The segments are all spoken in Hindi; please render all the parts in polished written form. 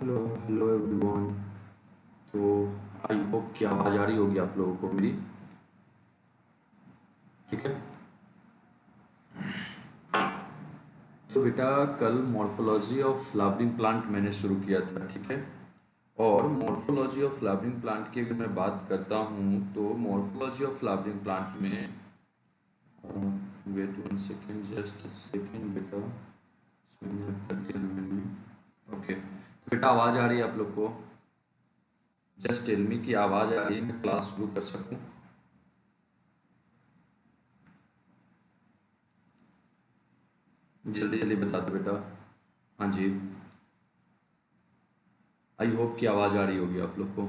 Hello hello everyone. तो आई होप कि आवाज़ आ रही होगी आप लोगों को मेरी। ठीक है। तो बेटा कल मॉर्फोलॉजी ऑफ फ्लावरिंग प्लांट मैंने शुरू किया था। ठीक है। और मॉर्फोलॉजी ऑफ फ्लावरिंग प्लांट की अगर मैं बात करता हूँ तो मॉर्फोलॉजी ऑफ फ्लावरिंग प्लांट में वेट 1 सेकेंड, जस्ट सेकेंड बेटा, इसमें कर दिया मैंने। ओके। तो बेटा आवाज़ आ रही है आप लोग को? जस्ट टेल मी कि आवाज़ आ रही है, मैं क्लास शुरू कर सकूँ। जल्दी जल्दी बता दो बेटा। हाँ जी। आई होप कि आवाज़ आ रही होगी आप लोग को।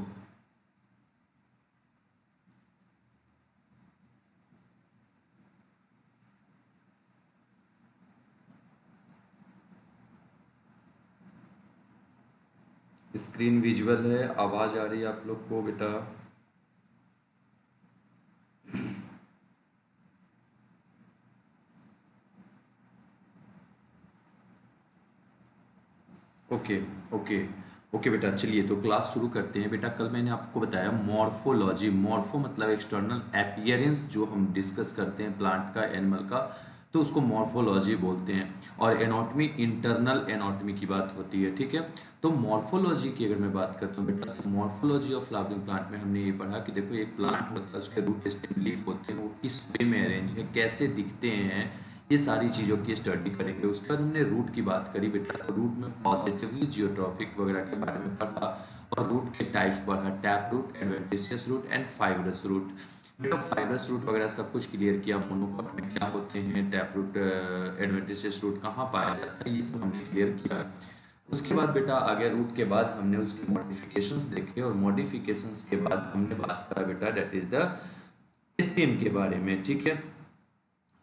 स्क्रीन विजुअल है, आवाज़ आ रही है आप लोग को बेटा? ओके ओके ओके बेटा, चलिए तो क्लास शुरू करते हैं। बेटा कल मैंने आपको बताया मॉर्फोलॉजी, मॉर्फो मतलब एक्सटर्नल अपीयरेंस जो हम डिस्कस करते हैं प्लांट का, एनिमल का, तो उसको मॉर्फोलॉजी बोलते हैं। और एनाटॉमी इंटरनल एनाटॉमी की बात होती है। ठीक है। तो मॉर्फोलॉजी की अगर मैं बात करता हूँ बेटा, तो मॉर्फोलॉजी ऑफ फ्लावरिंग प्लांट में हमने ये पढ़ा कि देखो एक प्लांट होता है, उसके रूट स्टेम लीफ होते हैं, वो किस वे में अरेंज है, कैसे दिखते हैं, ये सारी चीज़ों की स्टडी करेंगे। उसके बाद हमने रूट की बात करी बेटा, तो रूट में पॉजिटिवली जियोट्रॉफिक वगैरह के बारे में पढ़ा और रूट के टाइप्स पढ़ा, tap root, adventitious root and fibrous root. बेटा फाइब्रस रूट वगैरह सब कुछ क्लियर किया, मोनोकॉट में क्या होते हैं, टैप रूट, एडवेंटिशियस रूट कहाँ पाया जाता है, ये सब हमने क्लियर किया। उसके बाद बेटा आ गया रूट के बाद हमने उसके मॉडिफिकेशंस देखे, और मॉडिफिकेशंस के बाद हमने बात करा बेटा दैट इज द स्टेम के बारे में। ठीक है।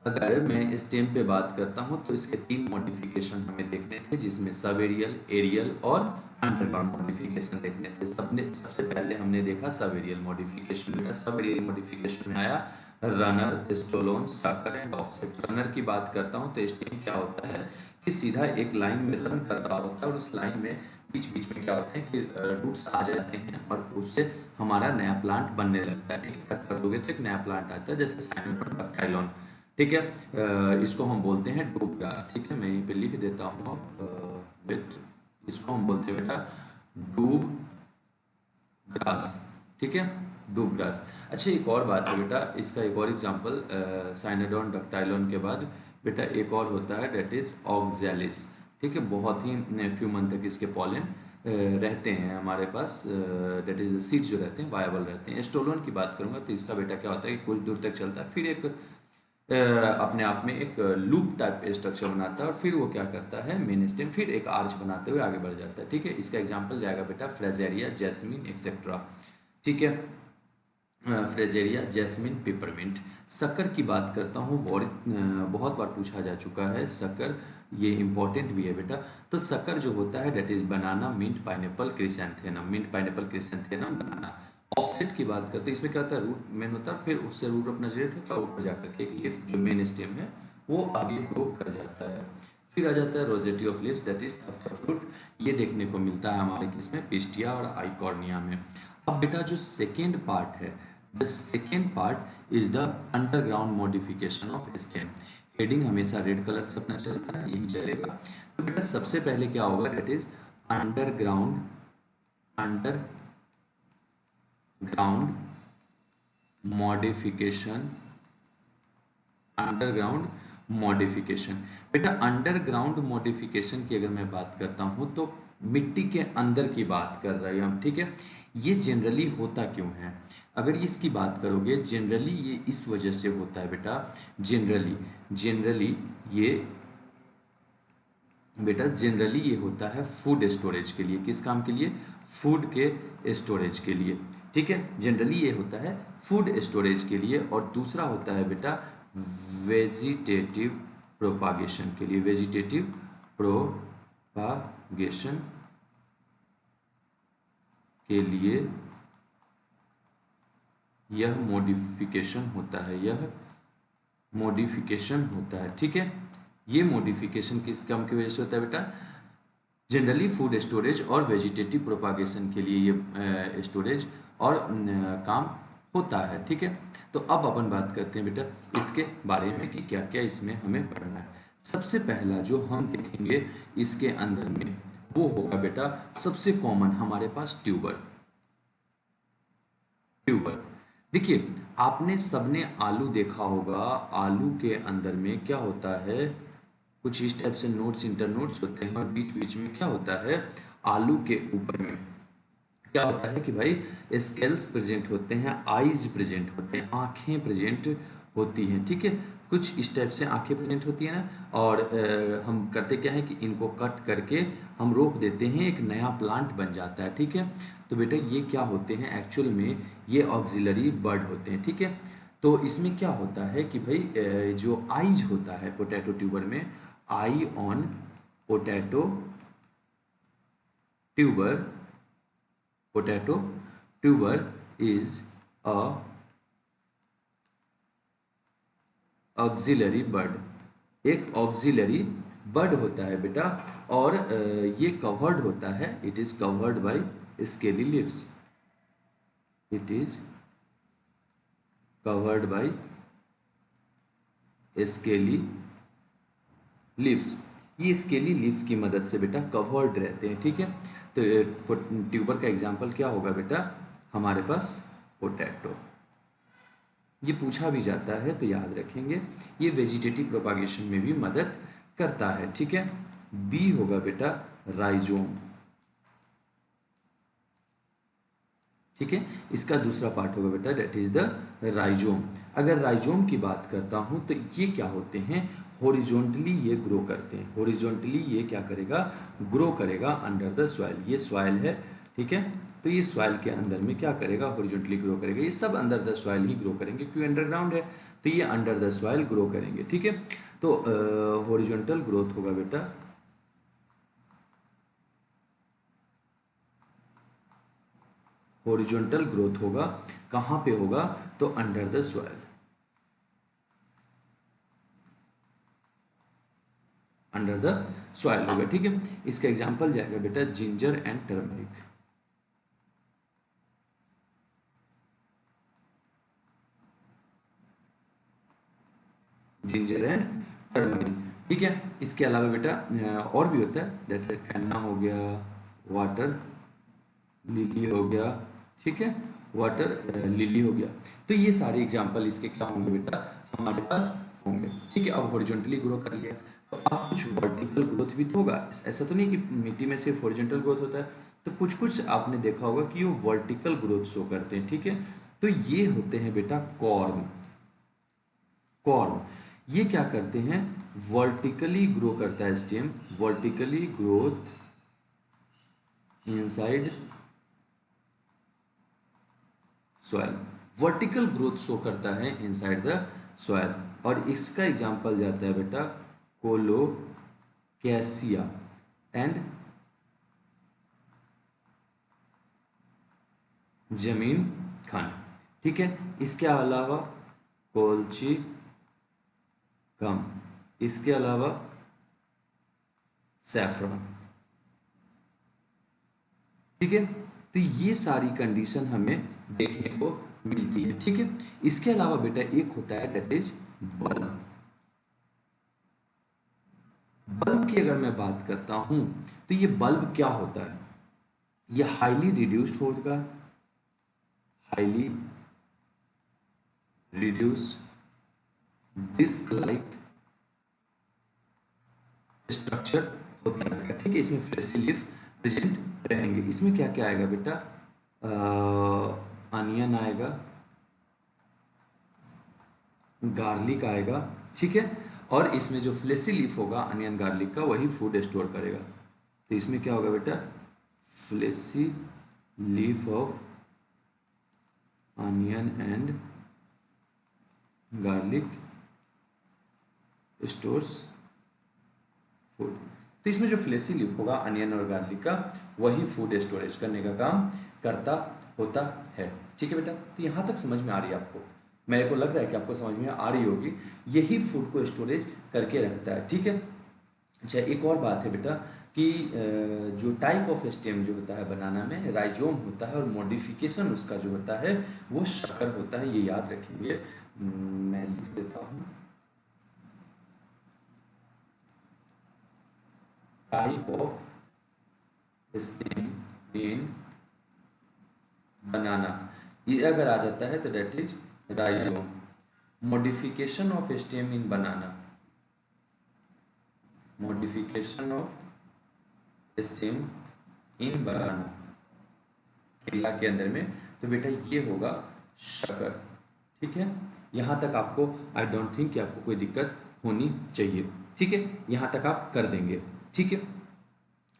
अगर मैं स्टेम पे बात करता हूँ तो इसके 3 मॉडिफिकेशन हमें देखने थे, जिसमें सब एरियल, एरियल और अंडरग्राउंड मॉडिफिकेशन देखने थे। सबसे पहले हमने देखा sub aerial modification. Sub aerial modification में आया runner, stolon, sucker and offset. Runner की बात करता हूँ तो स्टेम क्या होता है कि सीधा एक लाइन में रन कर रहा होता है, और उस लाइन में बीच बीच में क्या होता है कि रूट्स आ जाते हैं और उससे हमारा नया प्लांट बनने लगता है। ठीक है। कट कर दोगे तो एक नया प्लांट आता है, जैसे साइनोडक्टाइलॉन। ठीक है। इसको हम बोलते हैं डूब ग्रास। ठीक है, मैं यहीं पे लिख देता हूँ विथ, इसको हम बोलते हैं बेटा डूब ग्रास। ठीक है, डूब ग्रास। अच्छा एक और बात है बेटा, इसका एक और एग्जांपल साइनोडोन डक्टाइलॉन के बाद बेटा एक और होता है डेट इज ऑक्जेलिस। ठीक है, बहुत ही फ्यू मंथ तक इसके पॉलन रहते हैं हमारे पास, डेट इज सीड जो रहते हैं वायबल रहते हैं। एस्टोलोन की बात करूंगा तो इसका बेटा क्या होता है कि कुछ दूर तक चलता है, फिर एक अपने आप में एक लूप टाइप स्ट्रक्चर बनाता है, और फिर वो क्या करता है मेन स्टेम, फिर एक आर्च बनाते हुए आगे बढ़ जाता है। ठीक है, इसका एग्जांपल जाएगा बेटा फ्रेजेरिया, जैस्मिन एक्सेट्रा। ठीक है, फ्रेजेरिया, जैस्मिन, पिपरमिंट। शक्कर की बात करता हूँ, बहुत बार पूछा जा चुका है शक्कर, ये इंपॉर्टेंट भी है बेटा। तो शक्कर जो होता है that is banana, mint, pineapple, chrysanthemum. Mint, pineapple, chrysanthemum, banana. Offset की बात करते हैं, इसमें क्या होता है रूट मेन होता है, फिर उससे रूट अपना जनरेट होता है, ऊपर जाकर के एक लीफ जो मेन स्टेम है वो आगे ग्रो कर जाता है। फिर आ जाता है rosette of leaves that is tuft of fruit. ये देखने को मिलता है हमारे किसमें, पिस्टिया और आइकॉर्निया में। अब बेटा जो सेकेंड पार्ट है, the second part is the underground modification of stem. Heading हमेशा रेड कलर से अपना चलता है, यही चलेगा। तो बेटा सबसे पहले क्या होगा, that is underground, underground modification, underground modification. बेटा अंडरग्राउंड मॉडिफिकेशन की अगर मैं बात करता हूं तो मिट्टी के अंदर की बात कर रहे हैं हम। ठीक है, ये जनरली होता क्यों है, अगर इसकी बात करोगे जनरली ये इस वजह से होता है बेटा, जनरली ये बेटा जनरली ये होता है फूड स्टोरेज के लिए। किस काम के लिए, फूड के स्टोरेज के लिए। ठीक है, जनरली ये होता है फूड स्टोरेज के लिए। और दूसरा होता है बेटा वेजिटेटिव प्रोपागेशन के लिए, वेजिटेटिव प्रोपागेशन के लिए यह मॉडिफिकेशन होता है, यह मॉडिफिकेशन होता है। ठीक है, ये मॉडिफिकेशन किस काम की वजह से होता है बेटा, जनरली फूड स्टोरेज और वेजिटेटिव प्रोपागेशन के लिए ये स्टोरेज और काम होता है। ठीक है, तो अब अपन बात करते हैं बेटा इसके बारे में कि क्या क्या इसमें हमें पढ़ना है। सबसे पहला जो हम देखेंगे इसके अंदर में वो होगा बेटा सबसे कॉमन हमारे पास ट्यूबर। ट्यूबर देखिए, आपने सबने आलू देखा होगा, आलू के अंदर में क्या होता है, कुछ इस टाइप से नोट्स इंटर नोट्स होते हैं और बीच बीच में क्या होता है, आलू के ऊपर में क्या होता है कि भाई स्केल्स प्रेजेंट होते हैं, आईज प्रेजेंट होते हैं, आंखें प्रेजेंट होती हैं। ठीक है, कुछ इस टाइप से आंखें प्रेजेंट होती हैं ना, और हम करते क्या है कि इनको कट करके हम रोप देते हैं, एक नया प्लांट बन जाता है। ठीक है, तो बेटा ये क्या होते हैं, एक्चुअल में ये ऑक्सिलरी बर्ड होते हैं। ठीक है, तो इसमें क्या होता है कि भाई जो आईज होता है पोटैटो ट्यूबर में, eye on potato tuber, potato tuber is a auxiliary bird, एक ऑक्सिलरी बर्ड होता है बेटा, और ये कवर्ड होता है, it is covered by scaly leaves, it is covered by scaly leaves, ये स्केली लिप्स की मदद से बेटा कवर्ड रहते हैं। ठीक है, तो ट्यूबर का एग्जाम्पल क्या होगा बेटा हमारे पास, पोटैटो। ये पूछा भी जाता है तो याद रखेंगे, ये वेजिटेटिव प्रोपागेशन में भी मदद करता है। ठीक है, बी होगा बेटा राइजोम। ठीक है, इसका दूसरा पार्ट होगा बेटा डेट इज द राइजोम। अगर राइजोम की बात करता हूं तो ये क्या होते हैं, हॉरिजॉन्टली ये ग्रो करते हैं, हॉरिजॉन्टली ये क्या करेगा, ग्रो करेगा अंडर द सॉइल। ये सॉइल है, ठीक है, तो ये सॉइल के अंदर में क्या करेगा, हॉरिजॉन्टली ग्रो करेगा। ये सब under the soil he grow करेंगे क्योंकि अंडरग्राउंड है, तो ये अंडर द सॉइल ग्रो करेंगे। ठीक है, तो हॉरिजॉन्टल ग्रोथ होगा बेटा, हॉरिजॉन्टल ग्रोथ होगा, कहाँ पे होगा, तो under the soil, under the soil होगा। ठीक है, इसका एग्जांपल जाएगा बेटा ginger and turmeric. Ginger and turmeric, ठीक है, इसके अलावा बेटा और भी होता है, जैसे खन्ना हो गया, वाटर लिली हो गया। ठीक है, वाटर लिली हो गया। तो ये सारे एग्जांपल इसके क्या होंगे बेटा हमारे पास होंगे। ठीक है, अब हॉरिजॉन्टली ग्रो कर लिया, तो अब कुछ वर्टिकल ग्रोथ भी तो होगा। ऐसा तो नहीं कि मिट्टी में सिर्फ हॉरिजॉन्टल ग्रोथ होता है, तो कुछ कुछ आपने देखा होगा कि वो वर्टिकल ग्रोथ शो करते हैं। ठीक है, तो ये होते हैं बेटा कॉर्न। कॉर्न ये क्या करते हैं, वर्टिकली ग्रो करता है stem, vertically growth inside soil, vertical growth show करता है इनसाइड द सॉइल। और इसका एग्जांपल जाता है बेटा कोलोकैसिया एंड जमीन खंड। ठीक है, इसके अलावा कोल्ची कम, इसके अलावा सैफरन। ठीक है, तो ये सारी कंडीशन हमें देखने को मिलती है। ठीक है, इसके अलावा बेटा एक होता है डेट इज बल्ब। बल्ब की अगर मैं बात करता हूं तो ये बल्ब क्या होता है, ये हाईली रिड्यूस्ड होगा, highly reduce disc like structure होता है। ठीक है, इसमें फ्लेशी लीफ प्रेजेंट रहेंगे। इसमें क्या क्या आएगा बेटा, अनियन आएगा, गार्लिक आएगा। ठीक है, और इसमें जो फ्लेशी लीफ होगा अनियन गार्लिक का, वही फूड स्टोर करेगा। तो इसमें क्या होगा बेटा, fleshy leaf of onion and garlic stores food. तो इसमें जो फ्लेशी लीफ होगा अनियन और गार्लिक का, वही फूड स्टोरेज करने का काम करता होता है। ठीक है बेटा, तो यहाँ तक समझ में आ रही है आपको, मेरे को लग रहा है कि आपको समझ में आ रही होगी, यही फूड को स्टोरेज करके रखता है। ठीक है, अच्छा एक और बात है बेटा कि जो टाइप ऑफ स्टेम जो होता है बनाना में राइजोम होता है और मॉडिफिकेशन उसका जो होता है वो शक्कर होता है, ये याद रखेंगे। मैं लिख देता हूँ, type of stem in banana, ये अगर आ जाता है तो that is rhizome. Modification of stem in banana, modification of stem in banana, केला के अंदर में, तो बेटा ये होगा शक्कर। ठीक है, यहाँ तक आपको आई डोंट थिंक कि आपको कोई दिक्कत होनी चाहिए। ठीक है, यहाँ तक आप कर देंगे। ठीक है,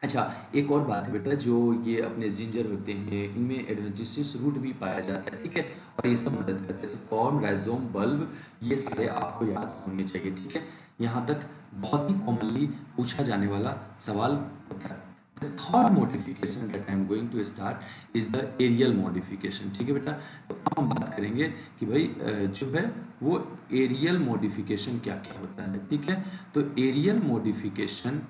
अच्छा एक और बात है बेटा, जो ये अपने जिंजर होते हैं इनमें एडवेंटिसिस रूट भी पाया जाता है। ठीक है, और ये सब मदद करते हैं, तो कॉर्म, राइजोम, बल्ब, ये सारे आपको याद होने चाहिए। ठीक है, यहाँ तक बहुत ही कॉमनली पूछा जाने वाला सवाल होता है। The third modification that I am going to start is the aerial modification। ठीक है बेटा, तो अब हम बात करेंगे कि भाई जो है वो एरियल मॉडिफिकेशन क्या क्या होता है। ठीक है, तो एरियल मॉडिफिकेशन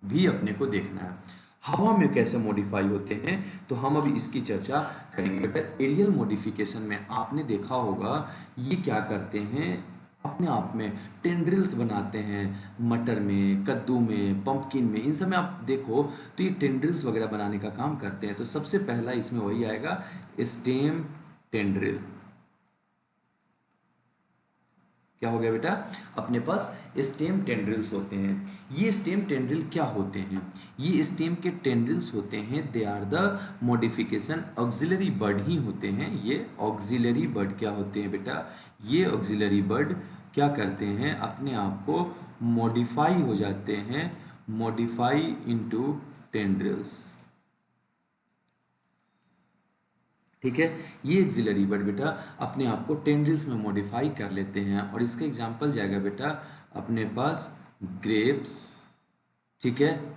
भी अपने को देखना है। हवा में कैसे मॉडिफाई होते हैं, तो हम अभी इसकी चर्चा करेंगे। बेटा एरियल मॉडिफिकेशन में आपने देखा होगा ये क्या करते हैं, अपने आप में टेंड्रिल्स बनाते हैं, मटर में, कद्दू में, पंपकिन में, इन सब में आप देखो तो ये टेंड्रिल्स वगैरह बनाने का काम करते हैं। तो सबसे पहला इसमें वही आएगा, स्टेम टेंड्रिल। क्या हो गया बेटा, अपने पास स्टेम टेंड्रिल्स होते हैं। ये स्टेम टेंड्रिल क्या होते हैं, ये स्टेम के टेंड्रिल्स होते हैं, they are the modification axillary bud ही होते हैं। ये ऑक्सिलरी बर्ड क्या होते हैं बेटा, ये ऑक्सिलरी बर्ड क्या करते हैं, अपने आप को मॉडिफाई हो जाते हैं, मॉडिफाई इनटू टेंड्रिल्स। ठीक है, ये एक्सिलरी बर्ड बेटा अपने आप को टेंड्रिल्स में मॉडिफाई कर लेते हैं, और इसका एग्जांपल जाएगा बेटा अपने पास ग्रेप्स, ठीक है,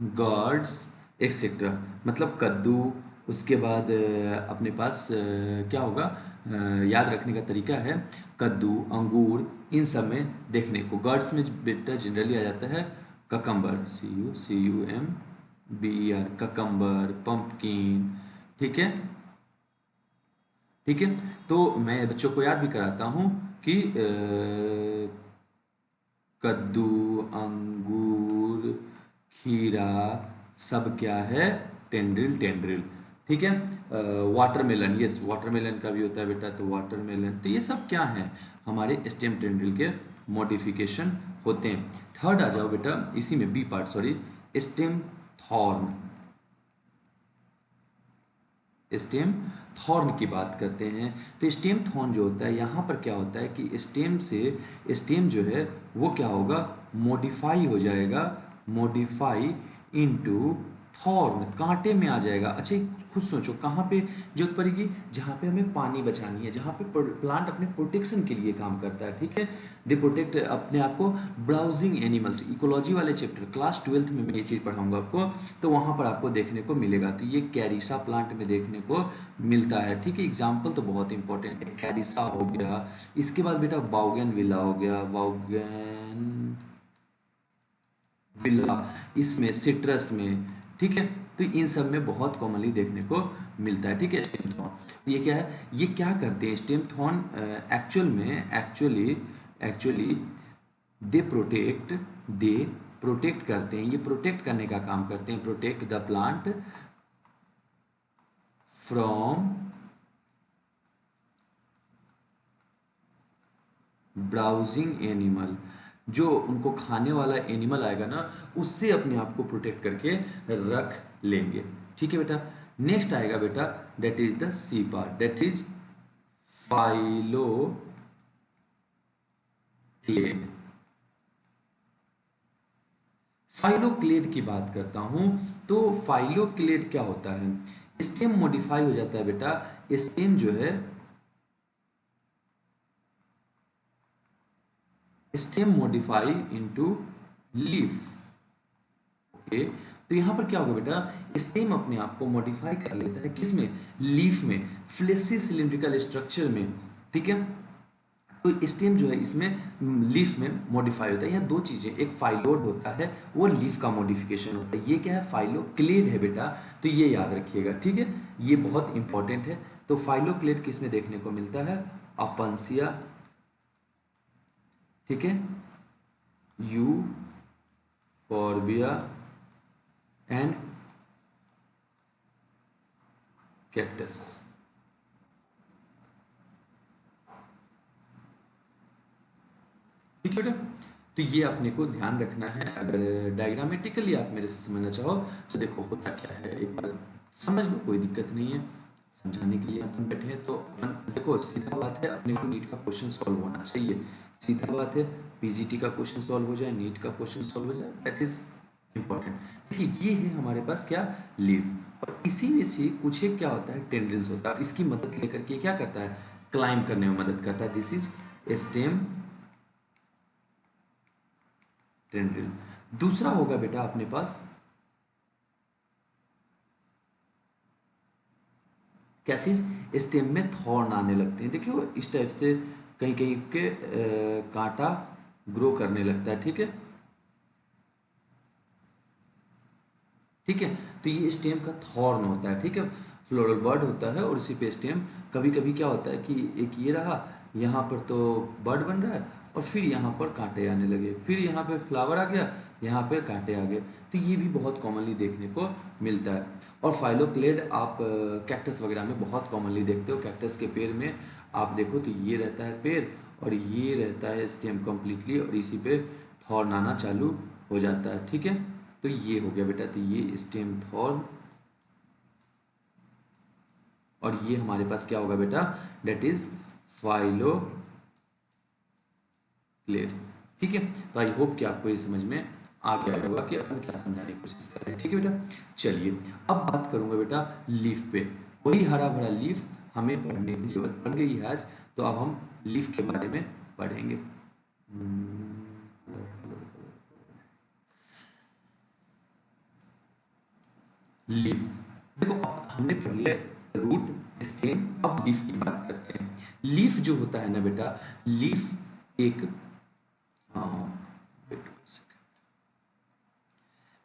गॉड्स एक्सेट्रा, मतलब कद्दू। उसके बाद अपने पास क्या होगा, याद रखने का तरीका है, कद्दू, अंगूर, इन सब में देखने को। गॉड्स में बेटा जनरली आ जाता है ककम्बर, CUCUMBER, ककम्बर, पंपकिन। ठीक है, ठीक है, तो मैं बच्चों को याद भी कराता हूँ कि कद्दू, अंगूर, खीरा सब क्या है, टेंड्रिल टेंड्रिल। ठीक है, वाटरमेलन, यस वाटरमेलन का भी होता है बेटा, तो वाटरमेलन, तो ये सब क्या है, हमारे स्टेम टेंड्रिल के मॉडिफिकेशन होते हैं। थर्ड आ जाओ बेटा, इसी में B part, sorry, stem thorn. Stem thorn की बात करते हैं, तो स्टेम थॉर्न जो होता है, यहाँ पर क्या होता है कि स्टेम से स्टेम जो है वो क्या होगा, मॉडिफाई हो जाएगा, मॉडिफाई इनटू थॉर्न, कांटे में आ जाएगा। अच्छा खुद सोचो कहाँ पे जरूरत पड़ेगी, जहाँ पे हमें पानी बचानी है, जहाँ पे प्लांट अपने प्रोटेक्शन के लिए काम करता है। ठीक है, दे प्रोटेक्ट अपने आप को ब्राउजिंग एनिमल्स। इकोलॉजी वाले चैप्टर क्लास 12th में मैं ये चीज़ पढ़ाऊंगा आपको, तो वहाँ पर आपको देखने को मिलेगा। तो ये कैरिसा प्लांट में देखने को मिलता है। ठीक है, एग्जाम्पल तो बहुत इंपॉर्टेंट है, कैरिसा हो गया, इसके बाद बेटा बाउगेन विला हो गया, बाउगेन विला, इसमें सिट्रस में। ठीक है, तो इन सब में बहुत कॉमनली देखने को मिलता है। ठीक है, स्टेम थॉर्न, ये क्या है, ये क्या करते हैं stem thorn, actually they protect करते हैं, ये प्रोटेक्ट करने का काम करते हैं, protect the plant from browsing animal. जो उनको खाने वाला एनिमल आएगा ना, उससे अपने आप को प्रोटेक्ट करके रख लेंगे। ठीक है बेटा, नेक्स्ट आएगा बेटा, that is the C part, that is phylloclade. Phylloclade की बात करता हूं, तो फाइलोक्लेड क्या होता है, स्टेम मॉडिफाई हो जाता है बेटा, स्टेम जो है stem modify into leaf. Okay, तो यहां पर क्या होगा बेटा, स्टेम अपने आप को मॉडिफाई कर लेता है, किसमें, लीफ में, फ्लेसी सिलिंड्रिकल स्ट्रक्चर में। ठीक है, तो स्टेम जो है इसमें लीफ में मॉडिफाई होता है। यहाँ दो चीज़ें, एक फाइलोड होता है, वो लीफ का मॉडिफिकेशन होता है। ये क्या है, फाइलोक्लेड है बेटा, तो ये याद रखिएगा, ठीक है, ये बहुत इंपॉर्टेंट है। तो फाइलोक्लेड किस में देखने को मिलता है, अपंसिया, ठीक है, यू फॉर्बिया एंड कैक्टस। ठीक है बेटा, तो ये अपने को ध्यान रखना है। अगर डायग्रामेटिकली आप मेरे से समझना चाहो तो देखो होता क्या है, एक बार समझ लो, कोई दिक्कत नहीं है, समझाने के लिए अपन बैठे हैं। तो अपन देखो सीधा बात है, अपने को नीट का क्वेश्चन सॉल्व होना चाहिए, सीधा बात है, पीजीटी का क्वेश्चन सॉल्व हो जाए, नीट का क्वेश्चन सॉल्व हो जाए, दैट इज इंपॉर्टेंट। देखिए ये है हमारे पास क्या, लीव, और इसी में से कुछ एक क्या होता है, टेंड्रिल्स होता है, इसकी मदद लेकर के क्या करता है, क्लाइंब करने में मदद करता है। This is stem tendril. दूसरा होगा बेटा अपने पास क्या चीज, स्टेम में थॉर्न आने लगते हैं। देखिए इस टाइप से कहीं कहीं के कांटा ग्रो करने लगता है, ठीक है, ठीक है, तो ये स्टेम का थॉर्न होता है, ठीक है, फ्लोरल बर्ड होता है और इसी पे स्टेम। कभी कभी क्या होता है कि एक ये रहा, यहाँ पर तो बर्ड बन रहा है और फिर यहाँ पर कांटे आने लगे, फिर यहाँ पे फ्लावर आ गया, यहाँ पे कांटे आ गए, तो ये भी बहुत कॉमनली देखने को मिलता है। और फाइलोक्लेड आप कैक्टस वगैरह में बहुत कॉमनली देखते हो। कैक्टस के पेड़ में आप देखो तो ये रहता है पेड़ और ये रहता है स्टेम कम्प्लीटली, और इसी पे थॉर्न आना चालू हो जाता है, ठीक है। तो ये हो गया बेटा, तो ये स्टेम थॉर्न, और ये हमारे पास क्या होगा बेटा, डेट इज फाइलोक्लेड, ठीक है। तो आई होप कि आपको ये समझ में आ गया होगा कि अपन क्या समझाने की कोशिश कर रहे हैं, ठीक है बेटा। चलिए अब बात करूंगा बेटा लीफ पे, वही हरा भरा लीफ हमें पढ़ने की जरूरत पड़ गई है आज, तो अब हम लीफ के बारे में पढ़ेंगे। लीफ, देखो अब हमने पढ़ लिया रूट, स्टेम, अब लीफ की बात करते हैं। लीफ जो होता है ना बेटा, लीफ एक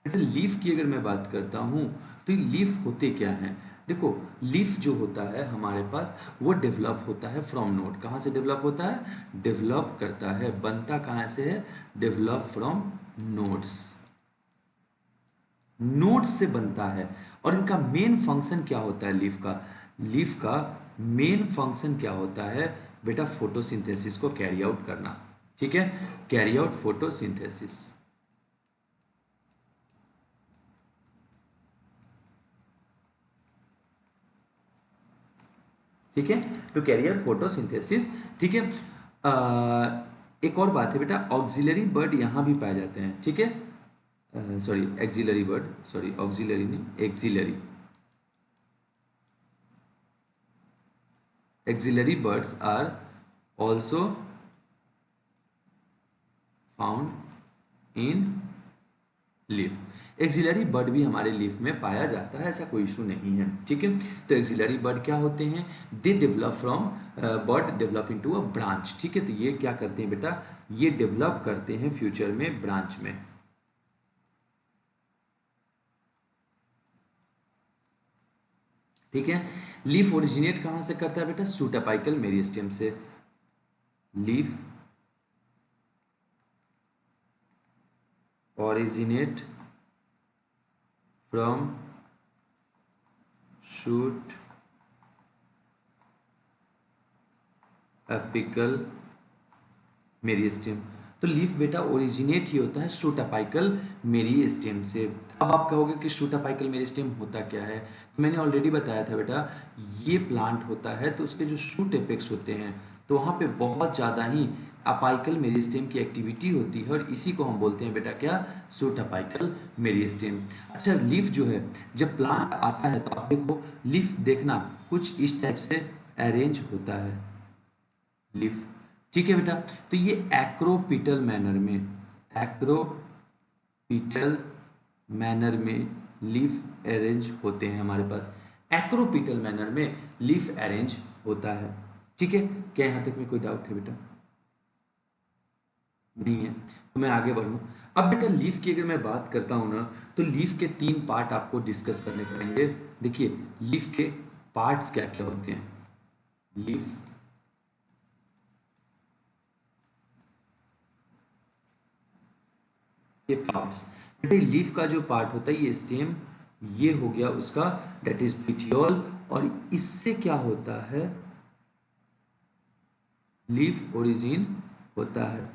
बेटा लीफ की अगर मैं बात करता हूं तो ये लीफ होते क्या हैं, देखो लीफ जो होता है हमारे पास वो डेवलप होता है फ्रॉम नोड। कहाँ से डेवलप होता है, डेवलप करता है, बनता कहाँ से है, डेवलप फ्रॉम नोड्स, नोड्स से बनता है। और इनका मेन फंक्शन क्या होता है लीफ का, लीफ का मेन फंक्शन क्या होता है बेटा, फोटोसिंथेसिस को कैरी आउट करना, ठीक है, कैरी आउट फोटोसिंथेसिस, ठीक है, टू कैरी आउट फोटोसिंथेसिस, ठीक है। एक और बात है बेटा, ऑक्सिलरी बर्ड यहाँ भी पाए जाते हैं, ठीक है, sorry axillary bud, sorry axillary नहीं, axillary, axillary buds are also found in leaf. Axillary bud भी हमारे लीफ में पाया जाता है, ऐसा कोई इशू नहीं है, ठीक है। तो एक्सिलरी बर्ड क्या होते हैं, they develop from, bird develop into a branch, ठीक है। तो ये क्या करते हैं बेटा, ये डेवलप करते हैं फ्यूचर में ब्रांच में, ठीक है। लीफ ओरिजिनेट कहां से करता है बेटा, शूट अपाइकल मेरिस्टेम से। Leaf originate from shoot apical meristem. तो लीफ बेटा ओरिजिनेट ही होता है शूट अपाइकल मेरिस्टेम से। अब आप कहोगे कि शूट अपाइकल मेरिस्टेम होता क्या है, तो मैंने ऑलरेडी बताया था बेटा, ये प्लांट होता है तो उसके जो शूट एपेक्स होते हैं तो वहाँ पे बहुत ज़्यादा ही अपाइकल मेरिस्टेम की एक्टिविटी होती है, और इसी को हम बोलते हैं बेटा क्या, शूट अपाइकल मेरिस्टेम। अच्छा लीफ जो है जब प्लांट आता है तो आप देखो लीफ देखना कुछ इस टाइप से अरेंज होता है लीफ, ठीक है बेटा। तो ये एक्रोपिटल मैनर में, एक्रोपिटल मैनर में लीफ अरेंज होते हैं हमारे पास, एक्रोपिटल मैनर में लीफ अरेंज होता है, ठीक है। क्या यहाँ तक में कोई डाउट है बेटा, नहीं है। तो मैं आगे बढ़ूं। अब बेटा लीफ की अगर मैं बात करता हूं ना, तो लीफ के 3 पार्ट आपको डिस्कस करने पड़ेंगे। देखिए लीफ के पार्ट्स क्या क्या होते हैं। लीफ के पार्ट्स, बेटा लीफ का जो पार्ट होता है ये स्टेम, ये हो गया उसका डेट इज पिटियोल, और इससे क्या होता है, लीफ ओरिजिन होता है।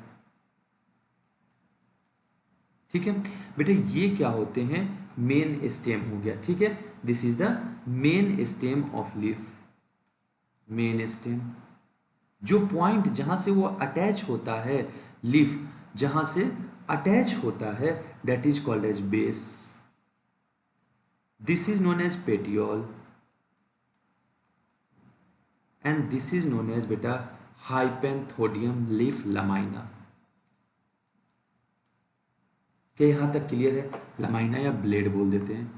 ठीक है बेटा, ये क्या होते हैं, मेन स्टेम हो गया। ठीक है, this is the main stem of leaf. Main stem, जो पॉइंट जहां से वो अटैच होता है, लीफ जहां से अटैच होता है, that is called as base. This is known as petiole and this is known as बेटा हाइपेंथोडियम लीफ लमाइना। क्या यहां तक क्लियर है? लमाइना या ब्लेड बोल देते हैं।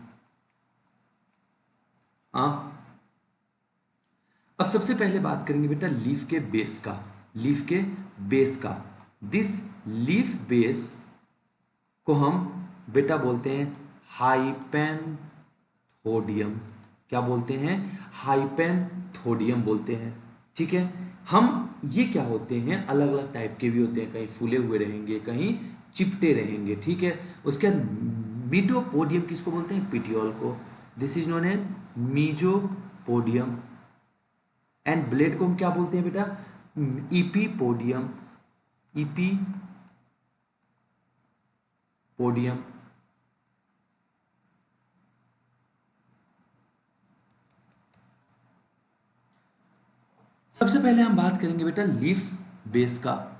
हाँ, अब सबसे पहले बात करेंगे बेटा लीफ के बेस का। लीफ के बेस का, दिस लीफ बेस को हम बेटा बोलते हैं हाइपेंथोडियम। क्या बोलते हैं? हाइपेंथोडियम बोलते हैं। ठीक है, हम ये क्या होते हैं, अलग अलग टाइप के भी होते हैं, कहीं फूले हुए रहेंगे, कहीं चिपटे रहेंगे। ठीक है, उसके बाद मीटोपोडियम किसको बोलते हैं? पिटियोल को। This is known as mesopodium. And blade को हम क्या बोलते हैं बेटा? इपीपोडियम। इपीपोडियम। सबसे पहले हम बात करेंगे बेटा लीफ बेस का।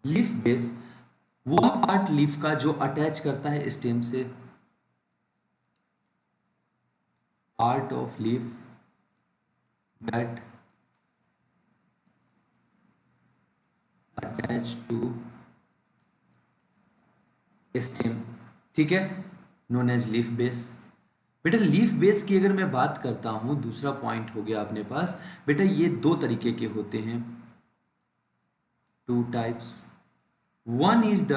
लीफ बेस वो पार्ट लीफ का जो अटैच करता है स्टेम से, part of leaf that attach to stem. ठीक है, नोन एज लीफ बेस। बेटा लीफ बेस की अगर मैं बात करता हूं, दूसरा पॉइंट हो गया अपने पास बेटा, ये दो तरीके के होते हैं, two types. One is the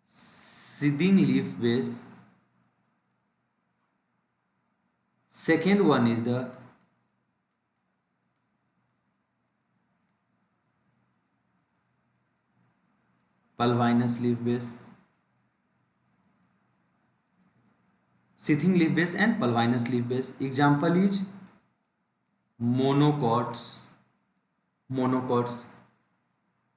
seeding leaf base, second one is the pulvinous leaf base, sheathing leaf base and pulvinous leaf base. Example is monocots। Monocots,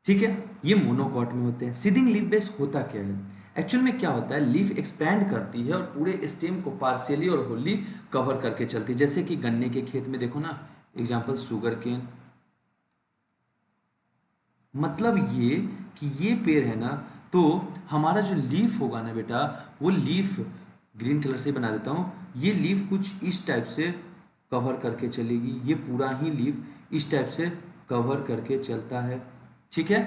ठीक है, ये मोनोकॉट में होते हैं। सीडिंग लीफ बेस होता क्या है? एक्चुअल में क्या होता है, लीफ एक्सपैंड करती है और पूरे स्टेम को पार्शियली और होली कवर करके चलती है। जैसे कि गन्ने के खेत में देखो ना, एग्जांपल शुगर केन। मतलब ये कि ये पेड़ है ना, तो हमारा जो लीफ होगा ना बेटा, वो लीफ ग्रीन कलर से बना देता हूँ, ये लीफ कुछ इस टाइप से कवर करके चलेगी, ये पूरा ही लीफ इस टाइप से कवर करके चलता है। ठीक है,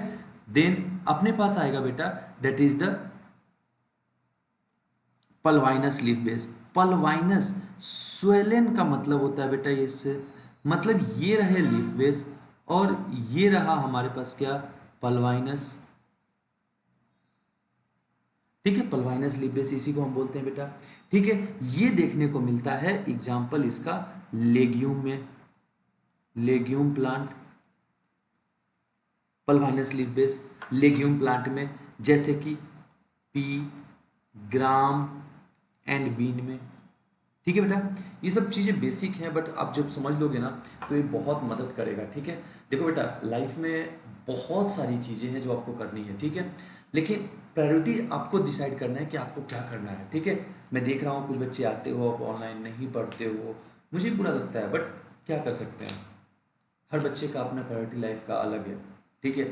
देन अपने पास आएगा बेटा that is the pulvinus leaf base. Pulvinus swollen का मतलब होता है बेटा, ये इससे मतलब ये रहे लीफ बेस और ये रहा हमारे पास क्या, पल्वाइनस। ठीक है, पल्वाइनस लीफ बेस इसी को हम बोलते हैं बेटा। ठीक है, ये देखने को मिलता है एग्जाम्पल इसका लेग्यूम में, legume plant, pulvinus leaf base legume plant में, जैसे कि पी, ग्राम एंड बीन में। ठीक है बेटा, ये सब चीज़ें बेसिक हैं, बट आप जब समझ लोगे ना तो ये बहुत मदद करेगा। ठीक है, देखो बेटा लाइफ में बहुत सारी चीज़ें हैं जो आपको करनी है। ठीक है, लेकिन प्रायोरिटी आपको डिसाइड करना है कि आपको क्या करना है। ठीक है, मैं देख रहा हूँ कुछ बच्चे आते हो, आप ऑनलाइन नहीं पढ़ते हो, मुझे बुरा लगता है, बट क्या कर सकते हैं, हर बच्चे का अपना प्रायोरिटी लाइफ का अलग है। ठीक है,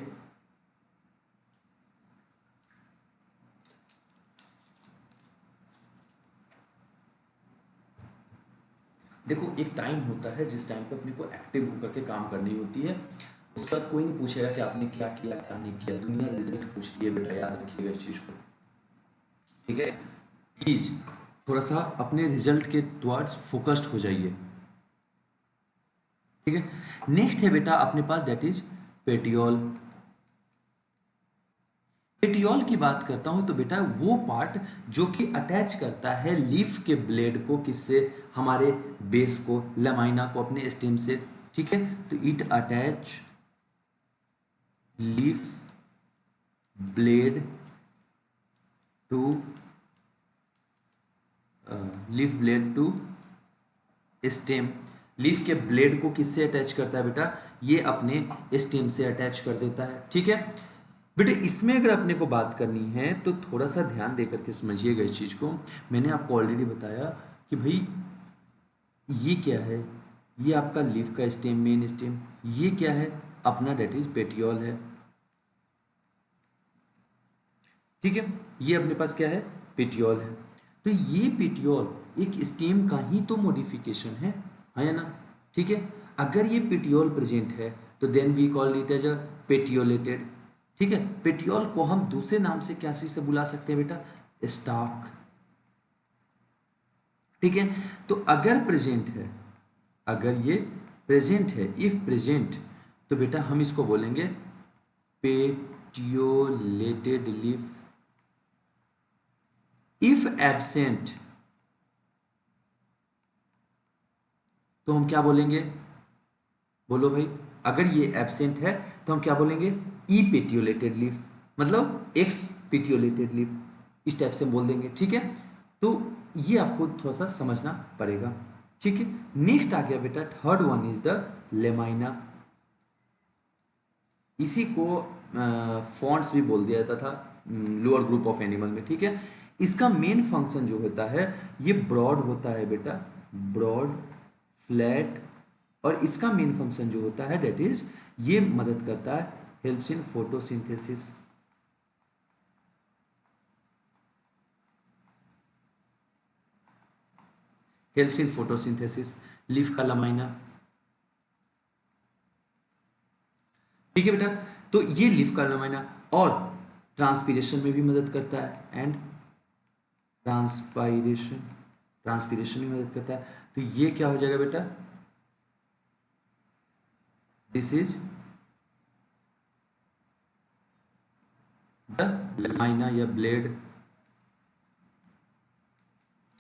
देखो एक टाइम होता है जिस टाइम पे अपने को एक्टिव होकर के काम करनी होती है। उसके बाद कोई नहीं पूछेगा कि आपने क्या किया क्या नहीं किया, दुनिया रिजल्ट पूछती है बेटा, याद रखिएगा इस चीज़ को। ठीक है, प्लीज थोड़ा सा अपने रिजल्ट के टुवर्ड्स फोकस्ड हो जाइए, ठीक है। नेक्स्ट है बेटा अपने पास दैट इज पेटियोल। पेटियोल की बात करता हूं तो बेटा वो पार्ट जो कि अटैच करता है लीफ के ब्लेड को, किससे, हमारे बेस को, लेमाइना को अपने स्टेम से, ठीक है। तो it attach leaf blade to leaf blade to stem. Leaf के ब्लेड को किससे अटैच करता है बेटा, ये अपने स्टेम से अटैच कर देता है, ठीक है। बेटे इसमें अगर अपने को बात करनी है तो थोड़ा सा ध्यान देकर के समझिएगा इस चीज को। मैंने आपको ऑलरेडी बताया कि भाई ये क्या है, ये आपका लीफ का स्टेम, मेन स्टेम। ये क्या है, अपना डेट इज पेटियोल है, ठीक है। ये अपने पास क्या है, पेटियोल है। तो ये पेटियोल एक स्टेम का ही तो मॉडिफिकेशन है ना, ठीक है। अगर ये पेटियोल प्रेजेंट है तो then we call it as a petiolated, ठीक है। पेटियोल को हम दूसरे नाम से क्या से बुला सकते हैं बेटा, स्टॉक, ठीक है। तो अगर प्रेजेंट है, अगर ये प्रेजेंट है, इफ प्रेजेंट, तो बेटा हम इसको बोलेंगे पेटियोलेटेड लीफ। इफ एब्सेंट तो हम क्या बोलेंगे, बोलो भाई। अगर ये एब्सेंट है तो हम क्या बोलेंगे, ई पेटियोलेटेड लीफ, मतलब एक्स पेटियोलेटेड लीफ, इस टाइप से बोल देंगे, ठीक है। तो ये आपको थोड़ा सा समझना पड़ेगा, ठीक है। नेक्स्ट आ गया बेटा third one is the lamina. इसी को फॉन्ट्स भी बोल दिया जाता था लोअर ग्रुप ऑफ एनिमल में, ठीक है। इसका मेन फंक्शन जो होता है ये ब्रॉड होता है बेटा, ब्रॉड, फ्लैट। और इसका मेन फंक्शन जो होता है डेट इज ये मदद करता है, helps in photosynthesis. Helps in photosynthesis, leaf का लमाइना, ठीक है बेटा। तो ये लीफ का लमाइना और ट्रांसपीरेशन में भी मदद करता है, एंड ट्रांसपायरेशन, ट्रांसपीरेशन में मदद करता है। तो ये क्या हो जाएगा बेटा, दिस इज द लमाइना या ब्लेड।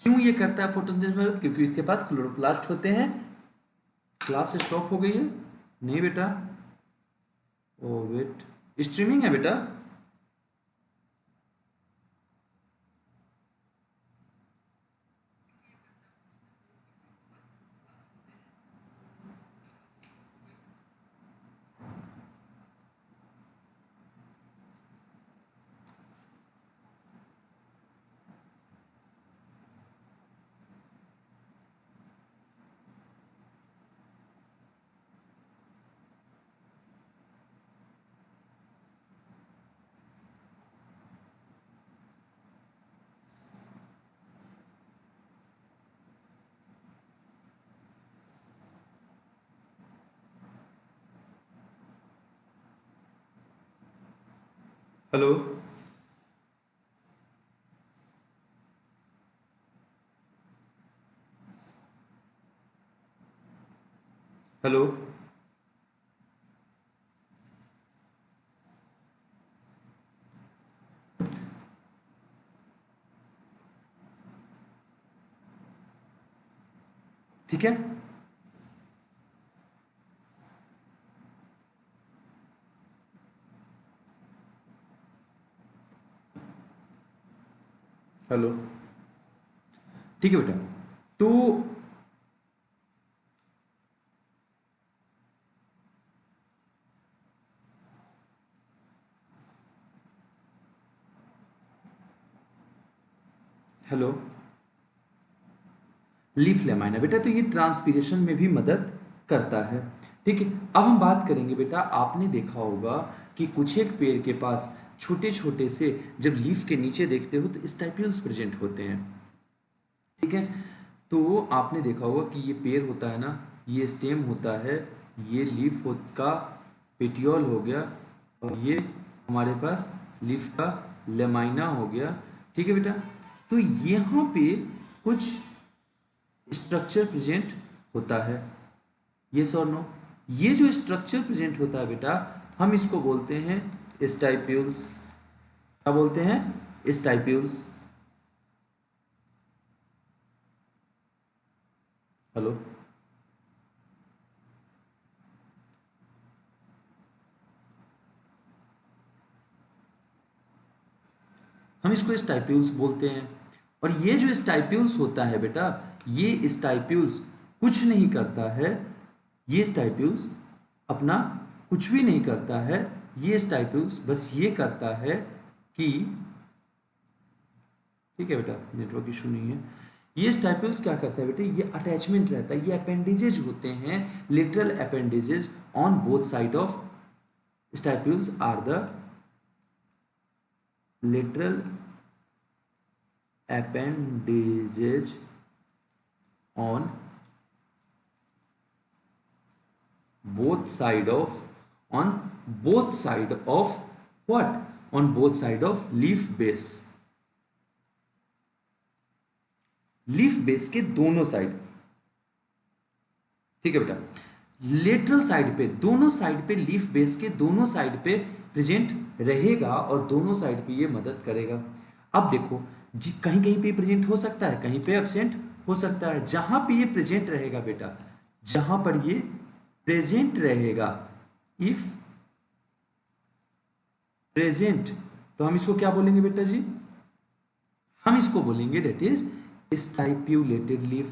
क्यों ये करता है फोटोसिंथेसिस में, क्योंकि इसके पास क्लोरोप्लास्ट होते हैं। क्लास स्टॉप हो गई है, नहीं बेटा, ओ वेट, स्ट्रीमिंग है बेटा। हेलो, हेलो, ठीक है। हेलो, ठीक है बेटा। तो हेलो, लीफ लेमाइना बेटा, तो ये ट्रांसपीरेशन में भी मदद करता है, ठीक है। अब हम बात करेंगे बेटा, आपने देखा होगा कि कुछ एक पेड़ के पास छोटे छोटे से, जब लीफ के नीचे देखते हो तो स्टाइप्यूल्स प्रेजेंट होते हैं, ठीक है। तो आपने देखा होगा कि ये पेड़ होता है ना, ये स्टेम होता है, ये लीफ का पेटियोल हो गया, और ये हमारे पास लीफ का लेमाइना हो गया, ठीक है बेटा। तो यहाँ पे कुछ स्ट्रक्चर प्रेजेंट होता है। यस और नो? ये जो स्ट्रक्चर प्रेजेंट होता है बेटा, हम इसको बोलते हैं स्टाइप्यूल्स। क्या बोलते हैं? स्टाइप्यूल्स। हेलो? हम इसको स्टाइप्यूल्स बोलते हैं। और ये जो स्टाइप्यूल्स होता है बेटा, ये स्टाइप्यूल्स कुछ नहीं करता है। ये स्टाइप्यूल्स अपना कुछ भी नहीं करता है। ये स्टाइप्यूल्स बस ये करता है कि, ठीक है बेटा, नेटवर्क इशू नहीं है। ये स्टाइप्यूल्स क्या करता है बेटे, ये अटैचमेंट रहता है, ये अपेंडेजेज होते हैं, lateral appendages on both side of. Stipules are the lateral appendages on both side of, on both side of what, on both side of leaf base। Leaf base के दोनों साइड, ठीक है बेटा, लेटरल साइड पे, दोनों साइड पे, लीफ बेस के दोनों साइड पे प्रेजेंट रहेगा और दोनों साइड पे ये मदद करेगा। अब देखो जी, कहीं कहीं पे प्रेजेंट हो सकता है, कहीं पे एब्सेंट हो सकता है। जहां पे ये प्रेजेंट रहेगा बेटा, जहां पर ये प्रेजेंट रहेगा, इफ प्रेजेंट, तो हम इसको क्या बोलेंगे बेटा जी? हम इसको बोलेंगे डेट इज स्टाइप्यूलेटेड लीफ।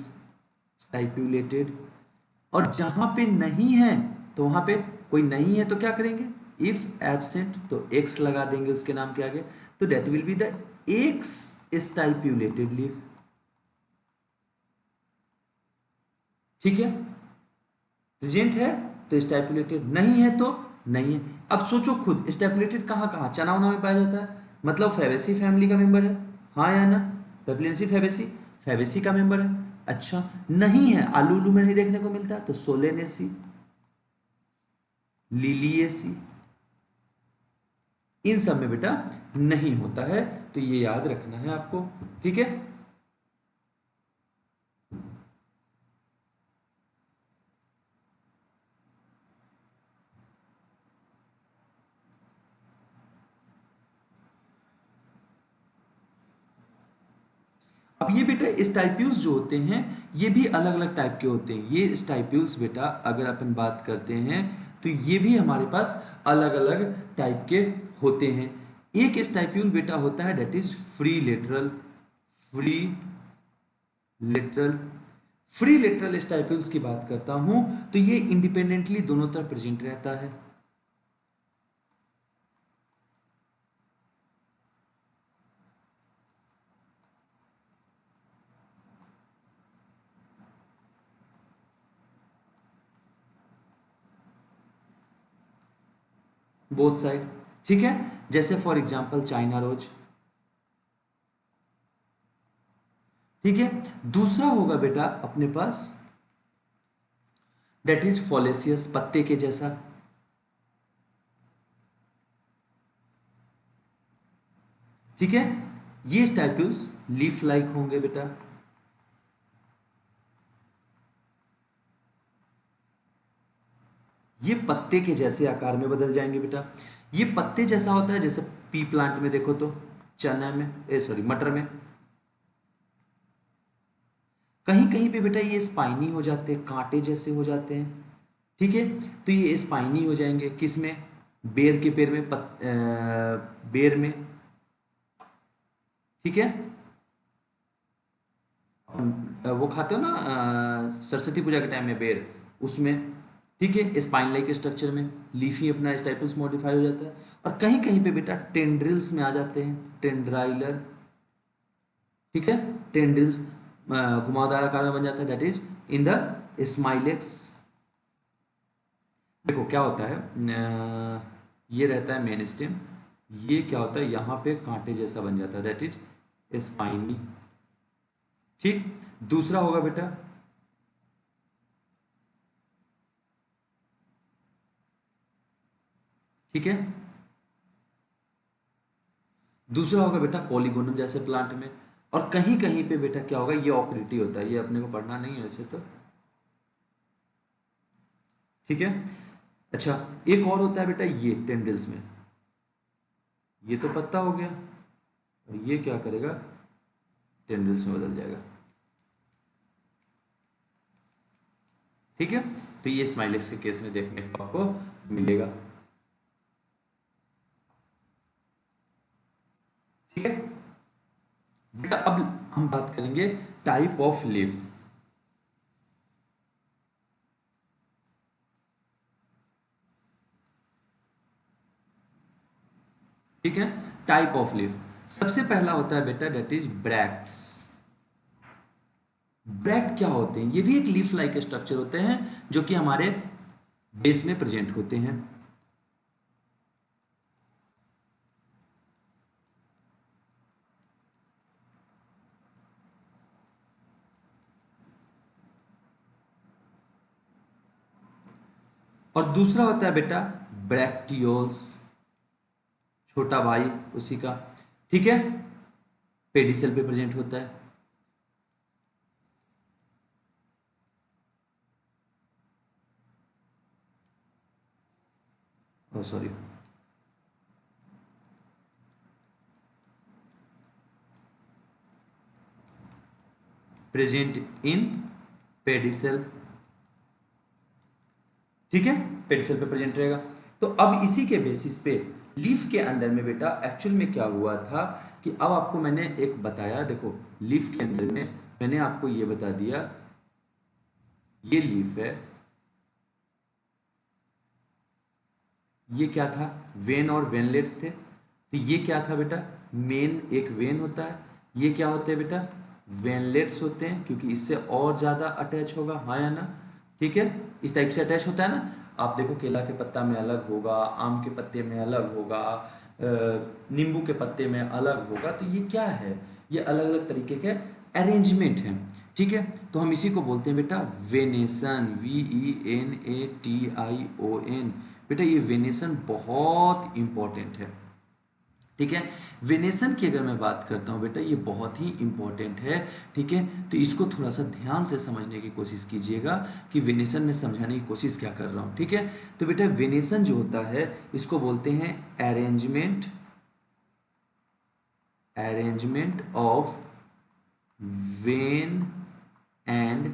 स्टाइप्यूलेटेड। और जहां पे नहीं है, तो वहां पे कोई नहीं है तो क्या करेंगे? इफ एब्सेंट तो एक्स लगा देंगे उसके नाम के आगे, तो that will be the exstipulated leaf. ठीक है? प्रेजेंट है तो स्टाइपुलेटेड, नहीं है तो नहीं है। अब सोचो खुद, स्टाइपुलेटेड कहाँ कहाँ, चना उना में पाया जाता है, मतलब फेबेसी फैमिली का मेंबर है, हाँ या ना? पेप्लिनेसी फेबेसी, फेबेसी का मेंबर है। अच्छा, नहीं है, आलू उलू में नहीं देखने को मिलता है, तो सोलेनेसी, लिलिएसी, इन सब में बेटा नहीं होता है, तो ये याद रखना है आपको। ठीक है? अब ये बेटा स्टाइप्यूल्स जो होते हैं, ये भी अलग अलग टाइप के होते हैं। ये स्टाइप्यूल्स बेटा अगर अपन बात करते हैं, तो ये भी हमारे पास अलग अलग टाइप के होते हैं। एक स्टाइप्यूल बेटा होता है that is free lateral. Free lateral, free lateral stipules की बात करता हूं, तो ये इंडिपेंडेंटली दोनों तरफ प्रेजेंट रहता है। बोथ साइड, ठीक है? जैसे फॉर एग्जांपल चाइना रोज। ठीक है? दूसरा होगा बेटा अपने पास डेट इज फॉलेसियस, पत्ते के जैसा। ठीक है? ये स्टाइप्यूल्स लीफ लाइक होंगे बेटा। ये पत्ते के जैसे आकार में बदल जाएंगे बेटा। ये पत्ते जैसा होता है, जैसे पी प्लांट में देखो तो, चना में, सॉरी मटर में। कहीं कहीं पे बेटा ये स्पाइनी हो जाते हैं, कांटे जैसे हो जाते हैं। ठीक है? तो ये स्पाइनी हो जाएंगे किस में? बेर के पेड़ में, बेर में। ठीक है? वो खाते हो ना सरस्वती पूजा के टाइम में बेर, उसमें। ठीक है? स्पाइन लाइक स्ट्रक्चर में लीफी अपना स्टाइपल्स मॉडिफाई हो जाता है। और कहीं कहीं पे बेटा टेंड्रिल्स में आ जाते हैं, टेंड्राइलर। ठीक है? टेंड्रिल्स घुमावदार आकार में बन जाता है, that is in the Smilax. देखो क्या होता है, ये रहता है मेन स्टेम, ये क्या होता है, यहाँ पे कांटे जैसा बन जाता है, दैट इज स्पाइनी। ठीक? दूसरा होगा बेटा, ठीक है, दूसरा होगा बेटा पॉलीगोनम जैसे प्लांट में। और कहीं कहीं पे बेटा क्या होगा, ये ऑक्रिटी होता है, ये अपने को पढ़ना नहीं है वैसे तो, ठीक है। अच्छा, एक और होता है बेटा ये टेंडल्स में, ये तो पत्ता हो गया, और ये क्या करेगा, टेंडल्स में बदल जाएगा, ठीक है। तो ये स्माइलेक्स के केस में देखने को आपको मिलेगा, ठीक है बेटा। अब हम बात करेंगे टाइप ऑफ लीफ, ठीक है। टाइप ऑफ लीफ, सबसे पहला होता है बेटा दैट इज ब्रैक्ट्स। ब्रैक्ट क्या होते हैं, ये भी एक लीफ लाइक स्ट्रक्चर होते हैं जो कि हमारे बेस में प्रेजेंट होते हैं। और दूसरा होता है बेटा ब्रैक्टियोल्स, छोटा भाई उसी का, ठीक है, पेडिसल पे प्रेजेंट होता है। ओ सॉरी, प्रेजेंट इन पेडिसल, ठीक है, पेडिसल पे प्रेजेंट रहेगा। तो अब इसी के बेसिस पे लीफ के अंदर में बेटा एक्चुअल में क्या हुआ था कि अब आपको मैंने एक बताया, देखो लीफ के अंदर में मैंने आपको ये बता दिया, ये लीफ है, ये क्या था, वेन और वेनलेट्स थे। तो ये क्या था बेटा, मेन एक वेन होता है, ये क्या होते हैं बेटा, वेनलेट्स होते हैं, क्योंकि इससे और ज़्यादा अटैच होगा, हाँ या ना, ठीक है, इस टाइप से अटैच होता है ना। आप देखो केला के पत्ता में अलग होगा, आम के पत्ते में अलग होगा, नींबू के पत्ते में अलग होगा, तो ये क्या है, ये अलग अलग तरीके के अरेंजमेंट हैं, ठीक है। तो हम इसी को बोलते हैं बेटा वेनेसन, VENATION, बेटा ये वेनेसन बहुत इंपॉर्टेंट है, ठीक है। वेनेसन की अगर मैं बात करता हूँ बेटा, ये बहुत ही इंपॉर्टेंट है, ठीक है। तो इसको थोड़ा सा ध्यान से समझने की कोशिश कीजिएगा कि वेनेसन में समझाने की कोशिश क्या कर रहा हूँ, ठीक है। तो बेटा वेनेसन जो होता है इसको बोलते हैं arrangement, arrangement of vein and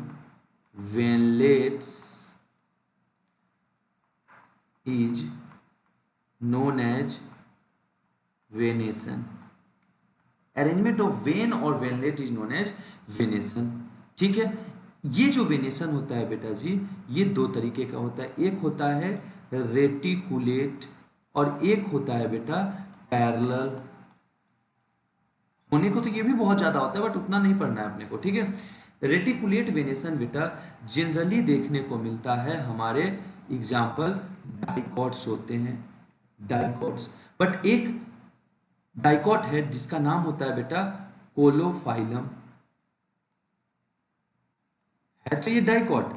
veinlets is known as venation. Arrangement of vein और veinlet is known as venation, ठीक है। ये जो वेनेसन होता है बेटा जी, ये दो तरीके का होता है, एक होता है रेटिकुलेट और एक होता है बेटा पैरेलल। होने को तो ये भी बहुत ज्यादा होता है बट उतना नहीं पढ़ना है अपने को, ठीक है। रेटिकुलेट वेनेसन बेटा जनरली देखने को मिलता है हमारे एग्जाम्पल डाइकॉट्स होते हैं, डाइकॉट्स, बट एक डाइकॉट है जिसका नाम होता है बेटा कोलोफाइलम, है तो ये डाइकॉट,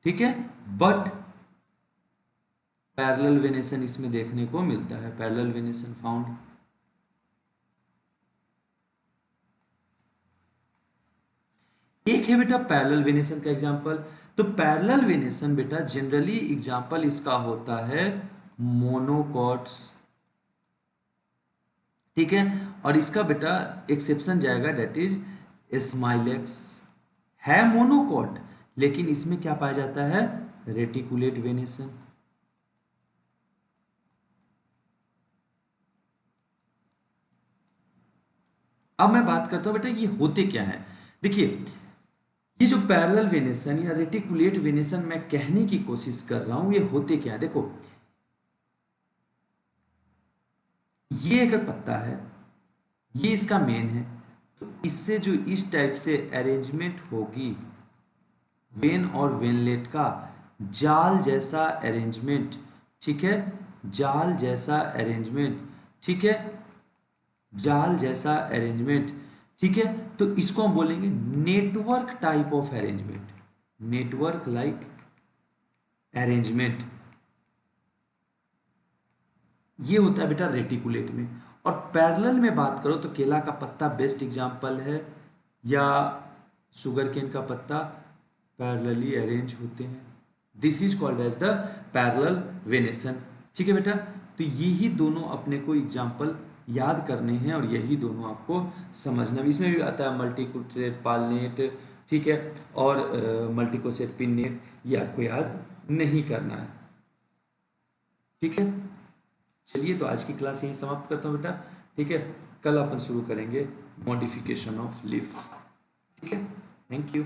ठीक है, बट पैरेलल वेनेसन इसमें देखने को मिलता है, पैरेलल वेनेसन फाउंड। एक है बेटा पैरेलल वेनेसन का एग्जांपल, तो पैरेलल वेनेसन बेटा जनरली एग्जांपल इसका होता है मोनोकॉट्स, ठीक है। और इसका बेटा एक्सेप्शन जाएगा डेट इज स्माइलेक्स, है मोनोकॉट लेकिन इसमें क्या पाया जाता है, रेटिकुलेट वेनेसन। अब मैं बात करता हूं बेटा ये होते क्या है, देखिए ये जो पैरेलल वेनेसन या रेटिकुलेट वेनेसन मैं कहने की कोशिश कर रहा हूं, ये होते क्या है, देखो ये अगर पत्ता है, ये इसका मेन है, तो इससे जो इस टाइप से अरेंजमेंट होगी वेन और वेनलेट का, जाल जैसा अरेंजमेंट, ठीक है, जाल जैसा अरेंजमेंट, ठीक है, जाल जैसा अरेंजमेंट, ठीक है। तो इसको हम बोलेंगे network type of arrangement, network like arrangement, ये होता है बेटा रेटिकुलेट में। और पैरेलल में बात करो तो केला का पत्ता बेस्ट एग्जांपल है, या शुगर केन का पत्ता पैरेलली अरेंज होते हैं। This is called as the parallel venation. ठीक है बेटा, तो यही दोनों अपने को एग्जाम्पल याद करने हैं और यही दोनों आपको समझना भी। इसमें भी आता है मल्टीकोसेट पालनेट, ठीक है, और मल्टीकोसेट पिननेट, ये आपको याद नहीं करना है। ठीक है, चलिए तो आज की क्लास यहीं समाप्त करता हूँ बेटा। ठीक है, कल अपन शुरू करेंगे मॉडिफिकेशन ऑफ लीफ। ठीक है, थैंक यू।